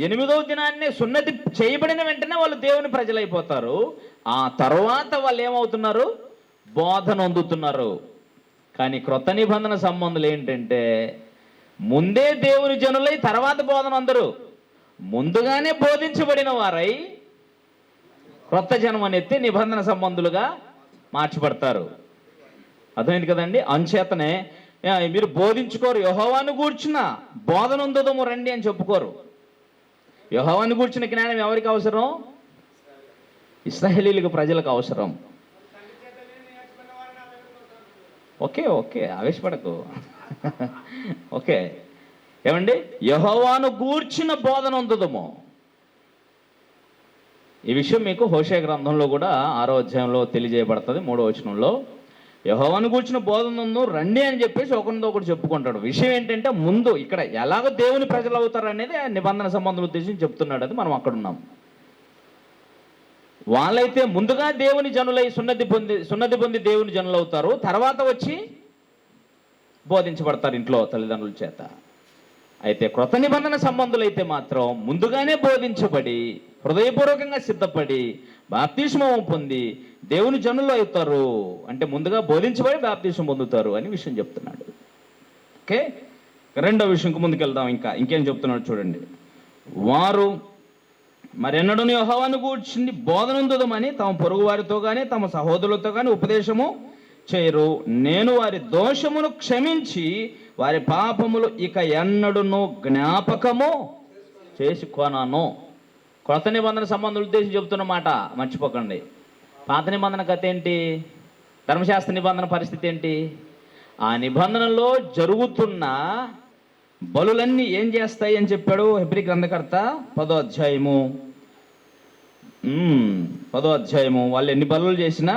8వ దినాన్ని సున్నతి చేయబడిన వెంటనే వాళ్ళు దేవుని ప్రజలైపోతారు. ఆ తర్వాత వాళ్ళు ఏమవుతున్నారు? బోధన అందుతున్నారు. కానీ క్రొత్త నిబంధన సంబంధులు ఏంటంటే ముందే దేవుని జనులై తర్వాత బోధన అందరు. ముందుగానే బోధించబడిన వారై క్రొత్త జనం అనేది నిబంధన సంబంధులుగా మార్చబడతారు. అర్థమైంది కదండి? అంచేతనే మీరు బోధించుకోరు. యెహోవాను గూర్చిన బోధనందుదము రండి అని చెప్పుకోరు. యెహోవాను గూర్చిన జ్ఞానం ఎవరికి అవసరం? ఇశ్రాయేలీయులకు, ప్రజలకు అవసరం. ఓకే ఆవేశపడకు. ఓకే, ఏమండి? యెహోవాను గూర్చిన బోధనందుదము. ఈ విషయం మీకు హోషేయ గ్రంథంలో కూడా 6వ అధ్యాయంలో తెలియజేయబడుతుంది. 3వ వచనంలో యెహోవాను గూర్చిన బోధనను రండి అని చెప్పేసి ఒకరితో ఒకటి చెప్పుకుంటాడు. విషయం ఏంటంటే ముందు ఇక్కడ ఎలాగ దేవుని ప్రజలు అవుతారు అనేది నిబంధన సంబంధం ఉద్దేశించి చెప్తున్నాడు. అది మనం అక్కడ ఉన్నాం. వాళ్ళైతే ముందుగా దేవుని జనులై సున్నతి పొంది దేవుని జనులు అవుతారు. తర్వాత వచ్చి బోధించబడతారు ఇంట్లో తల్లిదండ్రుల చేత. అయితే క్రొత్త నిబంధన సంబంధులైతే మాత్రం ముందుగానే బోధించబడి హృదయపూర్వకంగా సిద్ధపడి బాప్తిస్మం పొంది దేవుని జనులు అవుతారు. అంటే ముందుగా బోధించబడి బాప్తిస్మం పొందుతారు అని విషయం చెప్తున్నాడు. ఓకే, రెండో విషయంకి ముందుకెళ్దాం. ఇంకేం చెప్తున్నాడు చూడండి. వారు మరెన్నడూ యెహోవాను గూర్చి బోధనందుదమని తమ పొరుగు వారితో కానీ తమ సహోదరులతో కానీ ఉపదేశము చేయరు. నేను వారి దోషమును క్షమించి వారి పాపములు ఇక ఎన్నడూను జ్ఞాపకము చేసుకొనను. కొత్త నిబంధన సంబంధం ఉద్దేశం చెబుతున్నమాట మర్చిపోకండి. పాత నిబంధన కథ ఏంటి? ధర్మశాస్త్ర నిబంధన పరిస్థితి ఏంటి? ఆ నిబంధనలో జరుగుతున్న బలులన్నీ ఏం చేస్తాయి అని చెప్పాడు హెబ్రీ గ్రంథకర్త 10వ అధ్యాయము. 10వ అధ్యాయము వాళ్ళు ఎన్ని బలులు చేసినా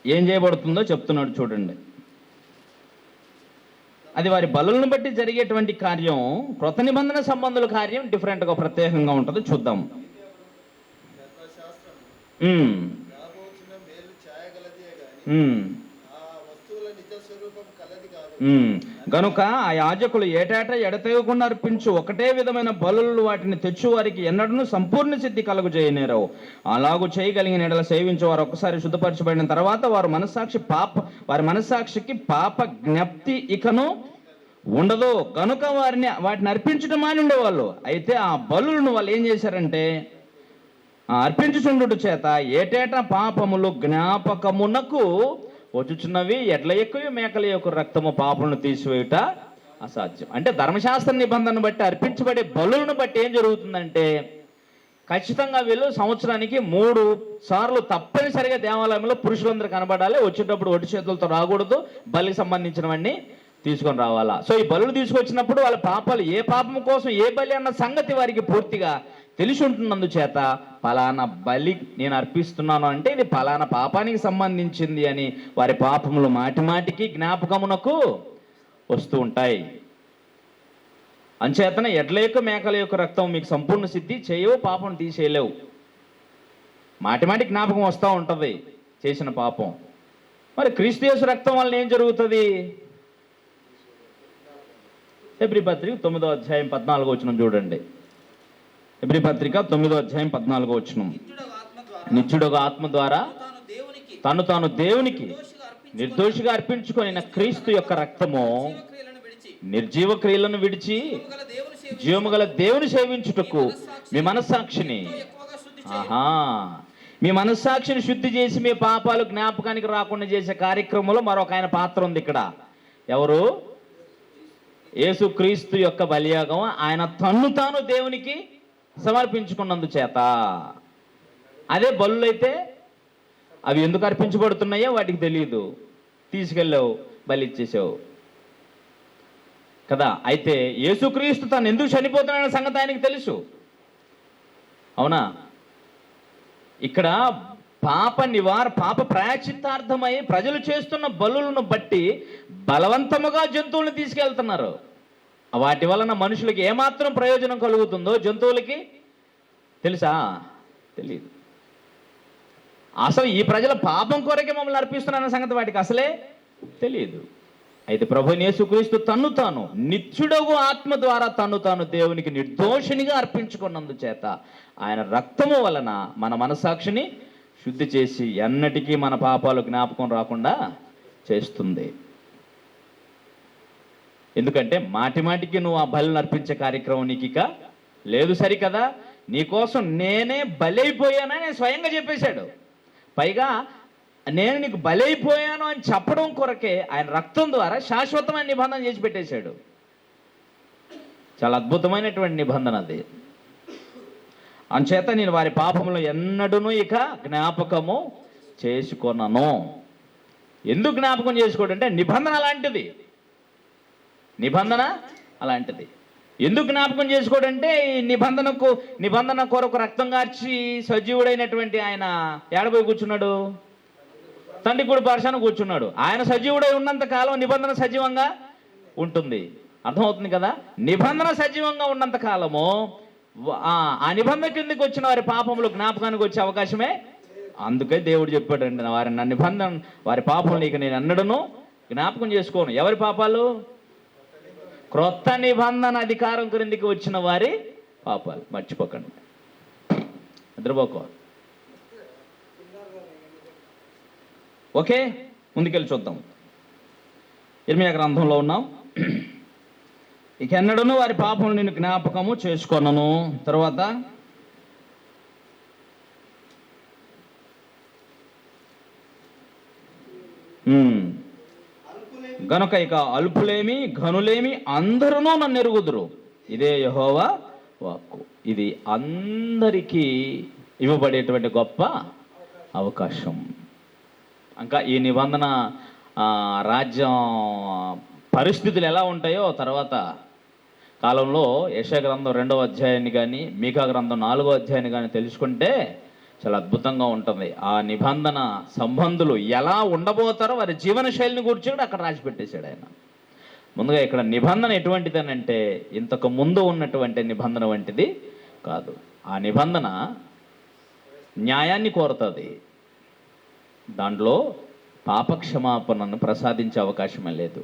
ఏం చేయబడుతుందో చెప్తున్నాడు చూడండి. అది వారి బలులను బట్టి జరిగేటువంటి కార్యం. క్రొత్త నిబంధన సంబంధుల కార్యం డిఫరెంట్గా ప్రత్యేకంగా ఉంటుంది. చూద్దాం. గనుక ఆ యాజకులు ఏటేటా ఎడతెగకుండా అర్పించు ఒకటే విధమైన బలులు వాటిని తెచ్చు వారికి ఎన్నడూ సంపూర్ణ సిద్ధి కలుగు చేయనేరవు. అలాగూ చేయగలిగిన ఎడల సేవించు వారు ఒక్కసారి శుద్ధపరచబడిన తర్వాత వారి మనస్సాక్షికి పాప జ్ఞప్తి ఇకను ఉండదు. గనుక వాటిని అర్పించడం మాని ఉండేవాళ్ళు. అయితే ఆ బలులను వాళ్ళు ఏం చేశారంటే అర్పించుచుండుట చేత ఏటేటా పాపములు జ్ఞాపకమునకు వచ్చుచున్నవి. ఎడ్ల ఎక్కువ మేకల యొక్క రక్తము పాపలను తీసివేయుట అసాధ్యం. అంటే ధర్మశాస్త్ర నిబంధనను బట్టి అర్పించబడే బలులను బట్టి ఏం జరుగుతుందంటే ఖచ్చితంగా వీళ్ళు సంవత్సరానికి 3 సార్లు తప్పనిసరిగా దేవాలయంలో పురుషులందరూ కనబడాలి. వచ్చేటప్పుడు ఒట్టి చేతులతో రాకూడదు. బలికి సంబంధించినవన్నీ తీసుకొని రావాలా. సో ఈ బలులు తీసుకొచ్చినప్పుడు వాళ్ళ పాపాలు ఏ పాపం కోసం ఏ బలి అన్న సంగతి వారికి పూర్తిగా తెలిసి ఉంటున్నందుచేత పలానా బలి నేను అర్పిస్తున్నాను అంటే ఇది పలానా పాపానికి సంబంధించింది అని వారి పాపములు మాటిమాటికి జ్ఞాపకమునకు వస్తూ ఉంటాయి. అంచేతన ఎడ్ల యొక్క మేకల యొక్క రక్తం మీకు సంపూర్ణ సిద్ధి చేయవు, పాపం తీసేయలేవు. మాటిమాటి జ్ఞాపకం వస్తూ ఉంటుంది చేసిన పాపం. మరి క్రీస్తు యేసు రక్తం వల్ల ఏం జరుగుతుంది? హెబ్రీ పత్రిక 9వ అధ్యాయం 14వ వచనం చూడండి. హెబ్రీ పత్రిక 9వ అధ్యాయం 14వ వచనం. నిత్యుడొక ఆత్మ ద్వారా తాను దేవునికి నిర్దోషిగా అర్పించుకొని క్రీస్తు యొక్క రక్తము నిర్జీవ క్రియలను విడిచి జీవము గల దేవుని సేవించుటకు మీ మనస్సాక్షిని శుద్ధి చేసి మీ పాపాలు జ్ఞాపకానికి రాకుండా చేసే కార్యక్రమంలో మరొక ఆయన పాత్ర ఉంది ఇక్కడ. ఎవరు? యేసు క్రీస్తు యొక్క బలియాగం. ఆయన తాను దేవునికి సమర్పించుకున్నందు చేత. అదే బలులైతే అవి ఎందుకు అర్పించబడుతున్నాయో వాటికి తెలియదు. తీసుకెళ్ళావు, బలి ఇచ్చేసావు కదా. అయితే యేసుక్రీస్తు తాను ఎందుకు చనిపోతున్నాడనే సంగతి ఆయనకి తెలుసు. అవునా? ఇక్కడ పాప ప్రాయశ్చిత్తార్థమై ప్రజలు చేస్తున్న బలులను బట్టి బలవంతముగా జంతువులను తీసుకెళ్తున్నారు. వాటి వలన మనుషులకి ఏమాత్రం ప్రయోజనం కలుగుతుందో జంతువులకి తెలుసా? తెలియదు. అసలు ఈ ప్రజల పాపం కొరకే మమ్మల్ని అర్పిస్తున్నారన్న సంగతి వాటికి అసలే తెలియదు. అయితే ప్రభువైన యేసుక్రీస్తు తాను నిత్యుడగు ఆత్మ ద్వారా తాను దేవునికి నిర్దోషినిగా అర్పించుకున్నందు చేత ఆయన రక్తము వలన మన మనస్సాక్షిని శుద్ధి చేసి ఎన్నటికీ మన పాపాలు జ్ఞాపకం రాకుండా చేస్తుంది. ఎందుకంటే మాటిమాటికి నువ్వు ఆ బలిని అర్పించే కార్యక్రమం నీకు ఇక లేదు. సరికదా, నీకోసం నేనే బలైపోయానని స్వయంగా చెప్పేశాడు. పైగా నేను నీకు బలైపోయాను అని చెప్పడం కొరకే ఆయన రక్తం ద్వారా శాశ్వతమైన నిబంధన చేసి పెట్టేశాడు. చాలా అద్భుతమైనటువంటి నిబంధన అది. అంచేత నేను వారి పాపములు ఎన్నడూను ఇక జ్ఞాపకము చేసుకొనను. ఎందుకు జ్ఞాపకం చేసుకోవడం అంటే నిబంధన అలాంటిది. ఎందుకు జ్ఞాపకం చేసుకోవడంటే ఈ నిబంధన కొరకు రక్తం కార్చి సజీవుడైనటువంటి ఆయన ఏడబోయి కూర్చున్నాడు, తండ్రి కుడి పార్శ్వాన కూర్చున్నాడు. ఆయన సజీవుడై ఉన్నంత కాలం నిబంధన సజీవంగా ఉంటుంది. అర్థమవుతుంది కదా? నిబంధన సజీవంగా ఉన్నంత కాలము ఆ నిబంధన కిందకి వచ్చిన వారి పాపములు జ్ఞాపకానికి వచ్చే అవకాశమే. అందుకే దేవుడు చెప్పాడండి, వారి పాపములు ఇక నేను ఎన్నడూను జ్ఞాపకం చేసుకోను. ఎవరి పాపాలు? క్రొత్త నిబంధన అధికారం క్రిందికి వచ్చిన వారి పాపాలు మర్చిపోకండి. నిద్రపోకో. ఓకే, ముందుకెళ్ళి చూద్దాం. ఇర్మీయా గ్రంథంలో ఉన్నాం. ఇక ఎన్నడూను వారి పాపములు నేను జ్ఞాపకము చేసుకొనను. తర్వాత గనుక ఇక అల్పులేమి ఘనులేమి అందరూ నన్ను ఎరుగుదురు, ఇదే యెహోవా వాక్కు. ఇది అందరికీ ఇవ్వబడేటువంటి గొప్ప అవకాశం. ఇంకా ఈ నిబంధన రాజ్యం పరిస్థితులు ఎలా ఉంటాయో తర్వాత కాలంలో యెషయా గ్రంథం 2వ అధ్యాయాన్ని కానీ మీకా గ్రంథం 4వ అధ్యాయాన్ని కానీ తెలుసుకుంటే చాలా అద్భుతంగా ఉంటుంది. ఆ నిబంధన సంబంధులు ఎలా ఉండబోతారో వారి జీవన శైలిని గురించి కూడా అక్కడ రాసి పెట్టేశాడు ఆయన. ముందుగా ఇక్కడ నిబంధన ఎటువంటిదనంటే ఇంతకు ముందు ఉన్నటువంటి నిబంధన వంటిది కాదు. ఆ నిబంధన న్యాయాన్ని కోరుతుంది. దాంట్లో పాపక్షమాపణను ప్రసాదించే అవకాశమే లేదు.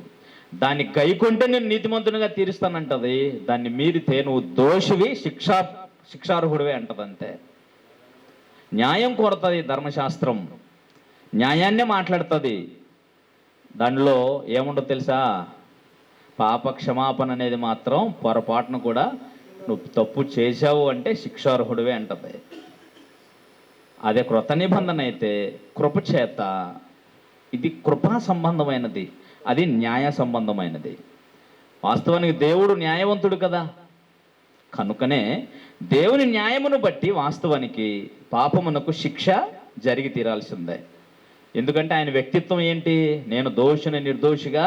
దాన్ని గైకొంటే నేను నీతిమంతునిగా తీరుస్తానంటది. దాన్ని మీరితే నువ్వు దోషివి, శిక్షార్హుడివే అంటది. అంతే. న్యాయం కోరుతుంది ధర్మశాస్త్రం, న్యాయాన్నే మాట్లాడుతుంది. దానిలో ఏముండో తెలుసా? పాప క్షమాపణ అనేది మాత్రం పొరపాటును కూడా నువ్వు తప్పు చేశావు అంటే శిక్షార్హుడివే అంటది. అదే క్రొత్త నిబంధన అయితే కృపచేత, ఇది కృపా సంబంధమైనది, అది న్యాయ సంబంధమైనది. వాస్తవానికి దేవుడు న్యాయవంతుడు కదా, కనుకనే దేవుని న్యాయమును బట్టి వాస్తవానికి పాపమునకు శిక్ష జరిగి తీరాల్సిందే. ఎందుకంటే ఆయన వ్యక్తిత్వం ఏంటి? నేను దోషిని నిర్దోషిగా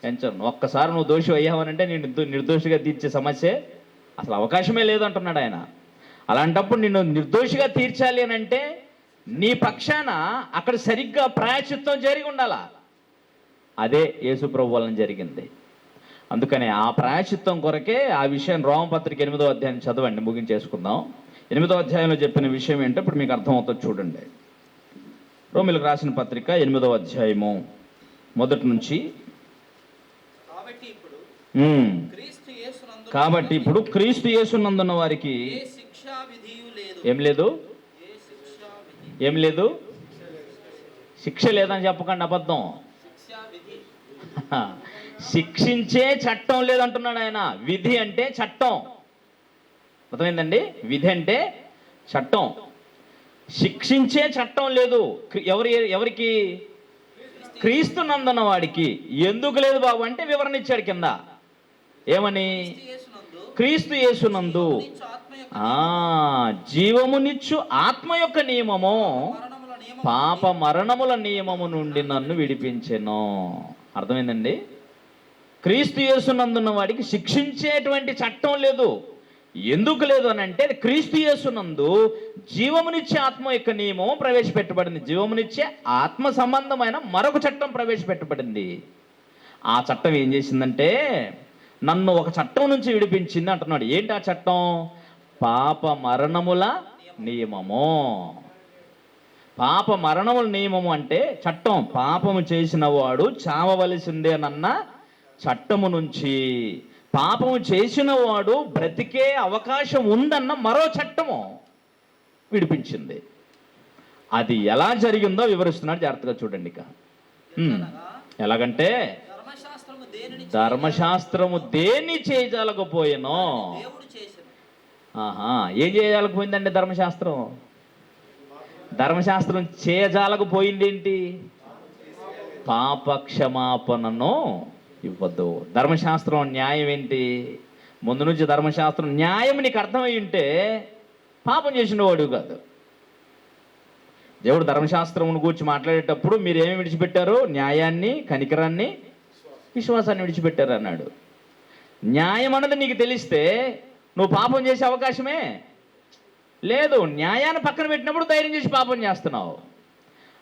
ఎంచను. ఒక్కసారి నువ్వు దోషి అయ్యావనంటే నేను నిర్దోషిగా తీర్చే సమస్య అసలు అవకాశమే లేదంటున్నాడు ఆయన. అలాంటప్పుడు నిన్ను నిర్దోషిగా తీర్చాలి అని అంటే నీ పక్షాన అక్కడ సరిగ్గా ప్రాయశ్చిత్తం జరిగి ఉండాలా. అదే యేసు ప్రభు వలన జరిగింది. అందుకనే ఆ ప్రాయశ్చిత్తం కొరకే ఆ విషయం రోమపత్రిక 8వ అధ్యాయం చదవండి, ముగించేసుకుందాం. 8వ అధ్యాయంలో చెప్పిన విషయం ఏంటో ఇప్పుడు మీకు అర్థమవుతుంది. చూడండి, రోమిలకు రాసిన పత్రిక 8వ అధ్యాయము 1 నుంచి. కాబట్టి ఇప్పుడు క్రీస్తు యేసునందున్న వారికి ఏం లేదు, ఏం లేదు, శిక్ష లేదని చెప్పకండి, అబద్ధం. శిక్షించే చట్టం లేదంటున్నాడు ఆయన. విధి అంటే చట్టం, అర్థమైందండి? విధి అంటే చట్టం, శిక్షించే చట్టం లేదు. ఎవరికి? క్రీస్తు నందున్న వాడికి. ఎందుకు లేదు బాబు అంటే వివరణ ఇచ్చాడు కింద. ఏమని? క్రీస్తు యేసునందు జీవమునిచ్చు ఆత్మ యొక్క నియమము పాప మరణముల నియమము నుండి నన్ను విడిపించెను. అర్థమైందండి? క్రీస్తు యేసునందున్న వాడికి శిక్షించేటువంటి చట్టం లేదు. ఎందుకు లేదు అని అంటే క్రీస్తు యేసునందు జీవమునిచ్చే ఆత్మ యొక్క నియమం ప్రవేశపెట్టబడింది. జీవమునిచ్చే ఆత్మ సంబంధమైన మరొక చట్టం ప్రవేశపెట్టబడింది. ఆ చట్టం ఏం చేసిందంటే నన్ను ఒక చట్టం నుంచి విడిపించింది అంటున్నాడు. ఏంటి ఆ చట్టం? పాప మరణముల నియమము. పాప మరణముల నియమము అంటే చట్టం. పాపము చేసిన వాడు చావవలసిందేనన్న చట్టము నుంచి పాపము చేసిన వాడు బ్రతికే అవకాశం ఉందన్న మరో చట్టము విడిపించింది. అది ఎలా జరిగిందో వివరిస్తున్నాడు, జాగ్రత్తగా చూడండి. ఇక ఎలాగంటే ధర్మశాస్త్రము దేన్ని చేయజాలకపోయేనో. ఏం చేయజాలకపోయిందండి ధర్మశాస్త్రం? ధర్మశాస్త్రం చేయజాలకపోయింది ఏంటి? పాప క్షమాపణను ఇవ్వద్దు. ధర్మశాస్త్రం న్యాయం ఏంటి? ముందు నుంచి ధర్మశాస్త్రం న్యాయం నీకు అర్థమై ఉంటే పాపం చేసిన వాడు కాదు. దేవుడు ధర్మశాస్త్రమును గురించి మాట్లాడేటప్పుడు మీరేమి విడిచిపెట్టారు? న్యాయాన్ని, కనికరాన్ని, విశ్వాసాన్ని విడిచిపెట్టారు అన్నాడు. న్యాయం అన్నది నీకు తెలిస్తే నువ్వు పాపం చేసే అవకాశమే లేదు. న్యాయాన్ని పక్కన పెట్టినప్పుడు ధైర్యం చేసి పాపం చేస్తున్నావు.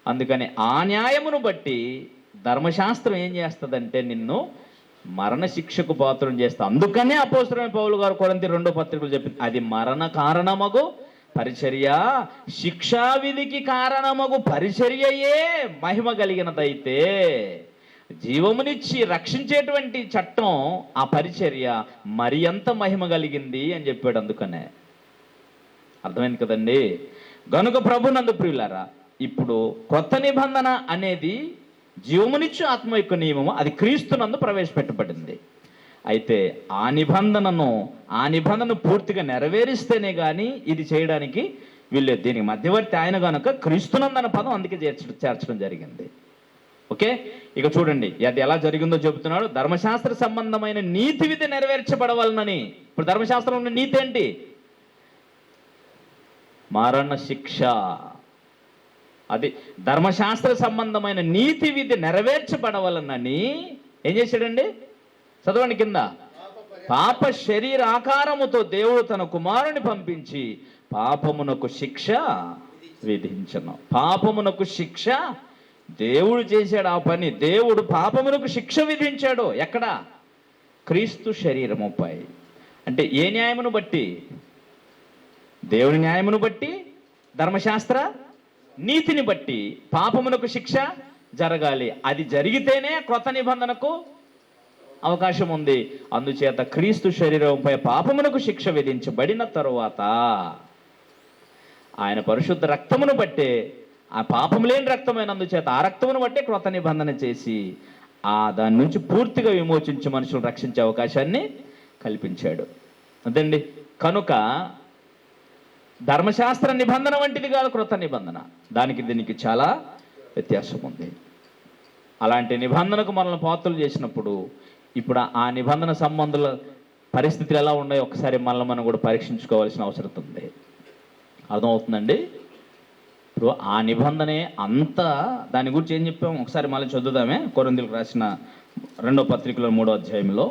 అందుకని ఆ న్యాయమును బట్టి ధర్మశాస్త్రం ఏం చేస్తుందంటే నిన్ను మరణశిక్షకు పాత్రం చేస్తా. అందుకనే అపోస్తలుడైన పౌలు గారు కొరింథీ 2వ పత్రికలో చెప్పింది, అది మరణ కారణమగు పరిచర్య, శిక్షావిధికి కారణమగు పరిచర్యయే మహిమ కలిగినదైతే జీవమునిచ్చి రక్షించేటువంటి చట్టం, ఆ పరిచర్య మరి ఎంత మహిమ కలిగింది అని చెప్పాడు. అందుకనే అర్థమైంది కదండి. గనుక ప్రభునందు ప్రియులారా, ఇప్పుడు కొత్త నిబంధన అనేది జీవమునిచ్చు ఆత్మ యొక్క నియమము, అది క్రీస్తునందు ప్రవేశపెట్టబడింది. అయితే ఆ నిబంధనను పూర్తిగా నెరవేరిస్తేనే కానీ ఇది చేయడానికి వీళ్ళేది. దీనికి మధ్యవర్తి ఆయన కనుక క్రీస్తునందన పదం అందుకే చేర్చడం జరిగింది. ఓకే, ఇక చూడండి అది ఎలా జరిగిందో చెబుతున్నాడు. ధర్మశాస్త్ర సంబంధమైన నీతి విధి నెరవేర్చబడవాలనని. ఇప్పుడు ధర్మశాస్త్రంలో నీతి ఏంటి? మరణ శిక్ష. అది ధర్మశాస్త్ర సంబంధమైన నీతి విధి నెరవేర్చబడవలనని ఏం చేశాడండి? చదవండి కింద. పాప శరీర ఆకారముతో దేవుడు తన కుమారుని పంపించి పాపమునకు శిక్ష విధించను. పాపమునకు శిక్ష దేవుడు చేశాడు. ఆ పని దేవుడు పాపమునకు శిక్ష విధించాడు. ఎక్కడ? క్రీస్తు శరీరముపై. అంటే ఏ న్యాయమును బట్టి? దేవుని న్యాయమును బట్టి, ధర్మశాస్త్ర నీతిని బట్టి పాపమునకు శిక్ష జరగాలి. అది జరిగితేనే క్రొత్త నిబంధనకు అవకాశం ఉంది. అందుచేత క్రీస్తు శరీరంపై పాపమునకు శిక్ష విధించబడిన తరువాత ఆయన పరిశుద్ధ రక్తమును బట్టే, ఆ పాపము లేని రక్తమైనందుచేత ఆ రక్తమును బట్టే క్రొత్త నిబంధన చేసి దాని నుంచి పూర్తిగా విమోచించి మనుషులు రక్షించే అవకాశాన్ని కల్పించాడు. అదండి. కనుక ధర్మశాస్త్ర నిబంధన వంటిది కాదు క్రొత్త నిబంధన. దానికి దీనికి చాలా వ్యత్యాసం ఉంది. అలాంటి నిబంధనకు మనల్ని పాత్రలు చేసినప్పుడు ఇప్పుడు ఆ నిబంధన సంబంధుల పరిస్థితులు ఎలా ఉన్నాయో ఒకసారి మనం కూడా పరీక్షించుకోవాల్సిన అవసరం ఉంది. అర్థమవుతుందండి? ఇప్పుడు ఆ నిబంధనే అంతా, దాని గురించి ఏం చెప్పాము ఒకసారి మళ్ళీ చదువుదామే. కొరింథీయులకు రాసిన 2వ పత్రికలో 3వ అధ్యాయంలో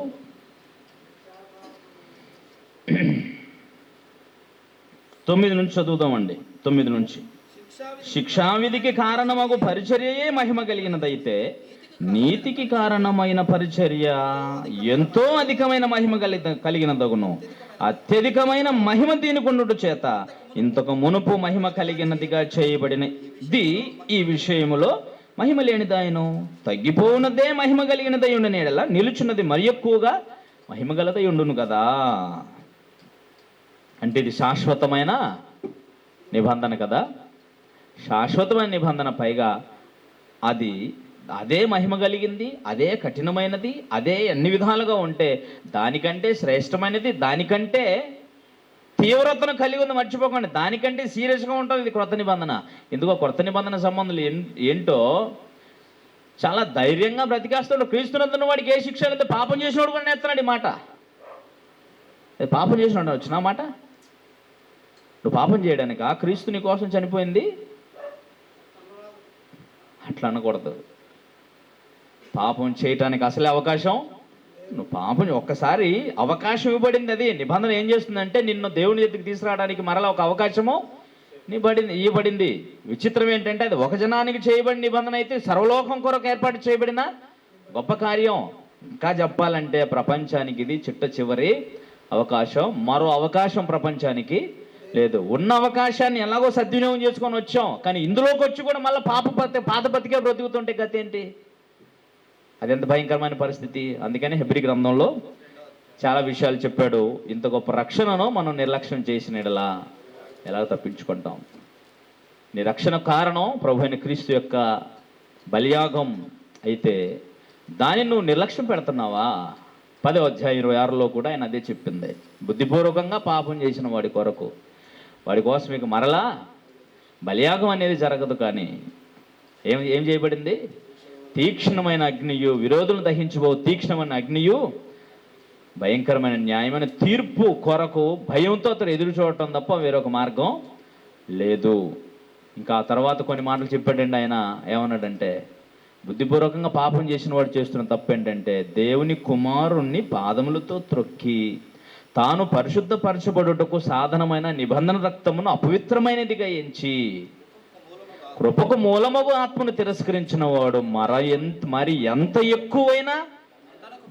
9 నుంచి చదువుదామండి. 9 నుంచి. శిక్షావిధికి కారణమగు పరిచర్యయే మహిమ కలిగినదైతే నీతికి కారణమైన పరిచర్య ఎంతో అధికమైన మహిమ కలిగినదగును. అత్యధికమైన మహిమ దీనికొండుట చేత ఇంతకు మునుపు మహిమ కలిగినదిగా చేయబడినది ఈ విషయములో మహిమ లేనిదాయను. తగ్గిపోవునదే మహిమ కలిగినదై ఉండిన యెడల నిలుచున్నది మరి ఎక్కువగా మహిమ గలదై ఉండును కదా. అంటే ఇది శాశ్వతమైన నిబంధన కదా. శాశ్వతమైన నిబంధన, పైగా అదే మహిమ కలిగింది, అదే కఠినమైనది, అదే అన్ని విధాలుగా ఉంటే దానికంటే శ్రేష్టమైనది, దానికంటే తీవ్రతను కలిగి ఉంది. మర్చిపోకండి, దానికంటే సీరియస్గా ఉంటుంది ఇది క్రొత్త నిబంధన. ఎందుకో క్రొత్త నిబంధన సంబంధాలు ఏంటో చాలా ధైర్యంగా బ్రతికేస్తాడు. క్రీస్తునందున్న వాడికి ఏ శిక్ష లేదు. పాపం చేసినోడు కూడా నేస్తున్నాడు ఈ మాట. పాపం చేసినాడు వచ్చిన మాట. నువ్వు పాపం చేయడానికి క్రీస్తు నీ కోసం చనిపోయింది అట్లా అనకూడదు. పాపం చేయటానికి అసలే అవకాశం, నువ్వు పాపం ఒక్కసారి అవకాశం ఇవ్వబడింది. అది నిబంధన ఏం చేస్తుందంటే నిన్ను దేవుని దగ్గరికి తీసుకురావడానికి మరలా ఒక అవకాశము ఇవ్వబడింది. విచిత్రం ఏంటంటే అది ఒక జనానికి చేయబడిన నిబంధన అయితే సర్వలోకం కొరకు ఏర్పాటు చేయబడిన గొప్ప కార్యం. ఇంకా చెప్పాలంటే ప్రపంచానికి ఇది చిట్ట చివరి అవకాశం. మరో అవకాశం ప్రపంచానికి లేదు. ఉన్న అవకాశాన్ని ఎలాగో సద్వినియోగం చేసుకొని వచ్చాం, కానీ ఇందులోకి వచ్చి కూడా మళ్ళీ పాత బతికే బ్రతుకుతుంటే గతి ఏంటి? అది ఎంత భయంకరమైన పరిస్థితి. అందుకని హెబ్రీ గ్రంథంలో చాలా విషయాలు చెప్పాడు. ఇంత గొప్ప రక్షణను మనం నిర్లక్ష్యం చేసిన ఎలా తప్పించుకుంటాం? నీ రక్షణ కారణం ప్రభువైన క్రీస్తు యొక్క బలియాగం అయితే దానిని నువ్వు నిర్లక్ష్యం పెడుతున్నావా? 10వ అధ్యాయం 26లో కూడా ఆయన అదే చెప్పింది. బుద్ధిపూర్వకంగా పాపం చేసిన వాడి కోసం మీకు మరలా బలియాగం అనేది జరగదు. కానీ ఏం చేయబడింది? తీక్ష్ణమైన అగ్నియు, విరోధులను దహించబో తీక్ష్ణమైన అగ్నియు, భయంకరమైన న్యాయమైన తీర్పు కొరకు భయంతో అతను ఎదురు చూడటం తప్ప వేరొక మార్గం లేదు. ఇంకా తర్వాత కొన్ని మాటలు చెప్పాడండి ఆయన. ఏమన్నాడంటే, బుద్ధిపూర్వకంగా పాపం చేసిన వాడు చేస్తున్న తప్పు ఏంటంటే దేవుని కుమారుణ్ణి పాదములతో త్రొక్కి తాను పరిశుద్ధపరచబడుటకు సాధనమైన నిబంధన రక్తమును అపవిత్రమైనదిగా ఎంచి కృపకు మూలమగు ఆత్మను తిరస్కరించిన వాడు మరి ఎంత ఎక్కువైనా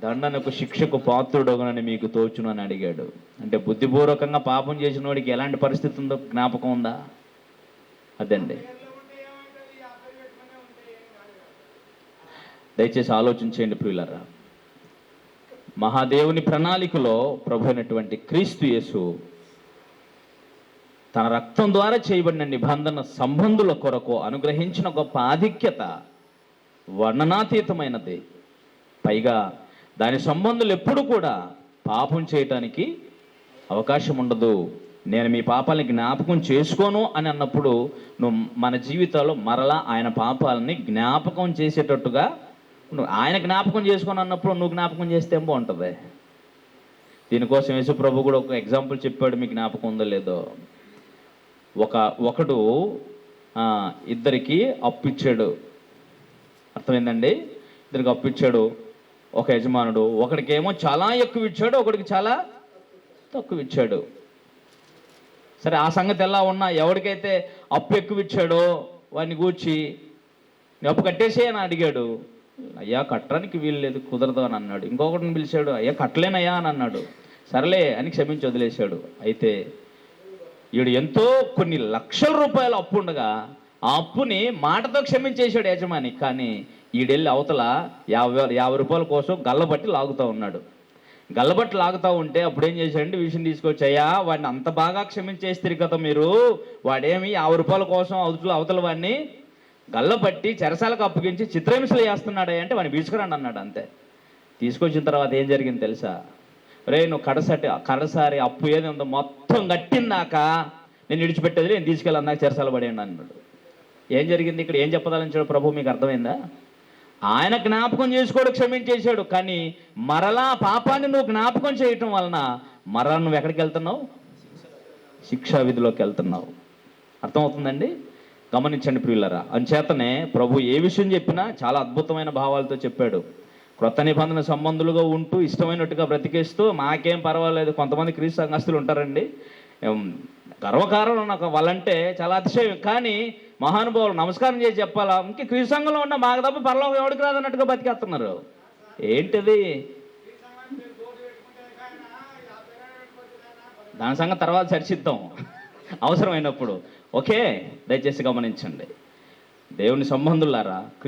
దండనకు శిక్షకు పాత్రుడొగనని మీకు తోచును అని అడిగాడు. అంటే బుద్ధిపూర్వకంగా పాపం చేసిన వాడికి ఎలాంటి పరిస్థితి ఉందో జ్ఞాపకం ఉందా? అదండి. దయచేసి ఆలోచించేయండి ప్రియులారా. మహాదేవుని ప్రణాళికలో ప్రభు అయినటువంటి క్రీస్తు యేసు తన రక్తం ద్వారా చేయబడిన నిబంధన సంబంధుల కొరకు అనుగ్రహించిన గొప్ప ఆధిక్యత వర్ణనాతీతమైనది. పైగా దాని సంబంధులు ఎప్పుడు కూడా పాపం చేయటానికి అవకాశం ఉండదు. నేను మీ పాపాలని జ్ఞాపకం చేసుకోను అని అన్నప్పుడు నువ్వు మన జీవితాల్లో మరలా ఆయన పాపాలని జ్ఞాపకం చేసేటట్టుగా నువ్వు ఆయన జ్ఞాపకం చేసుకొని అన్నప్పుడు నువ్వు జ్ఞాపకం చేస్తే ఏం బాగుంటుంది. దీనికోసం యేసు ప్రభు కూడా ఒక ఎగ్జాంపుల్ చెప్పాడు, మీకు జ్ఞాపకం ఉందో లేదో. ఒకడు ఇద్దరికి అప్పు ఇచ్చాడు. అర్థమైందండి? ఇద్దరికి అప్పు ఇచ్చాడు ఒక యజమానుడు. ఒకడికేమో చాలా ఎక్కువ ఇచ్చాడు, ఒకడికి చాలా తక్కువ ఇచ్చాడు. సరే, ఆ సంగతి ఎలా ఉన్నా ఎవరికైతే అప్పు ఎక్కువ ఇచ్చాడో వాడిని కూర్చి అప్పు కట్టేసే అని అడిగాడు. అయ్యా కట్టడానికి వీలు లేదు, కుదరదు అని అన్నాడు. ఇంకొకటిని పిలిచాడు, అయ్యా కట్టలేనయ్యా అని అన్నాడు. సరేలే అని క్షమించి వదిలేశాడు. అయితే వీడు ఎంతో కొన్ని లక్షల రూపాయల అప్పు ఉండగా ఆ అప్పుని మాటతో క్షమించేశాడు యజమాని. కానీ ఈడెళ్ళి అవతల 50 రూపాయల కోసం గల్లబట్టి లాగుతూ ఉన్నాడు. గల్లబట్టి లాగుతూ ఉంటే అప్పుడు ఏం చేశాడంటే విషయం తీసుకొచ్చి, అయ్యా వాడిని అంత బాగా క్షమించేస్తారు కదా మీరు, వాడేమి 50 రూపాయల కోసం అవతల వాడిని గల్లబట్టి చెరసాలకు అప్పగించి చిత్రహింసలు చేస్తున్నాడే అంటే వాడిని పిలుచుకురండి అన్నాడు. అంతే. తీసుకొచ్చిన తర్వాత ఏం జరిగింది తెలుసా? రే నువ్వు కడసారి అప్పు ఏది ఉందో మొత్తం కట్టిందాక నేను విడిచిపెట్టేది, నేను తీసుకెళ్ళి నాకు చెరసాల పడేయండి అన్నాడు. ఏం జరిగింది ఇక్కడ? ఏం చెప్పదాలని ప్రభు మీకు అర్థమైందా? ఆయన జ్ఞాపకం చేసుకోడు, క్షమించేశాడు. కానీ మరలా పాపాన్ని నువ్వు జ్ఞాపకం చేయటం వలన మరలా నువ్వు ఎక్కడికి వెళ్తున్నావు? శిక్షా విధిలోకి వెళ్తున్నావు. అర్థమవుతుందండి? గమనించండి ప్రియులరా. అంచేతనే ప్రభు ఏ విషయం చెప్పినా చాలా అద్భుతమైన భావాలతో చెప్పాడు. క్రొత్త నిబంధన సంబంధులుగా ఉంటూ ఇష్టమైనట్టుగా బ్రతికేస్తూ మాకేం పర్వాలేదు. కొంతమంది క్రీస్తు సంఘస్థులు ఉంటారండి, గర్వకారణం నాకు వాళ్ళంటే చాలా అతిశయం. కానీ మహానుభావులు నమస్కారం చేసి చెప్పాలా, ఇంక క్రీస్తు సంఘంలో ఉన్న మాకు తప్ప పరలోకం ఎవడికి రాదన్నట్టుగా బతికేస్తున్నారు. ఏంటిది? దాని సంగతి తర్వాత చర్చిద్దాం అవసరమైనప్పుడు. ఓకే, దయచేసి గమనించండి దేవుని సంబంధులారా.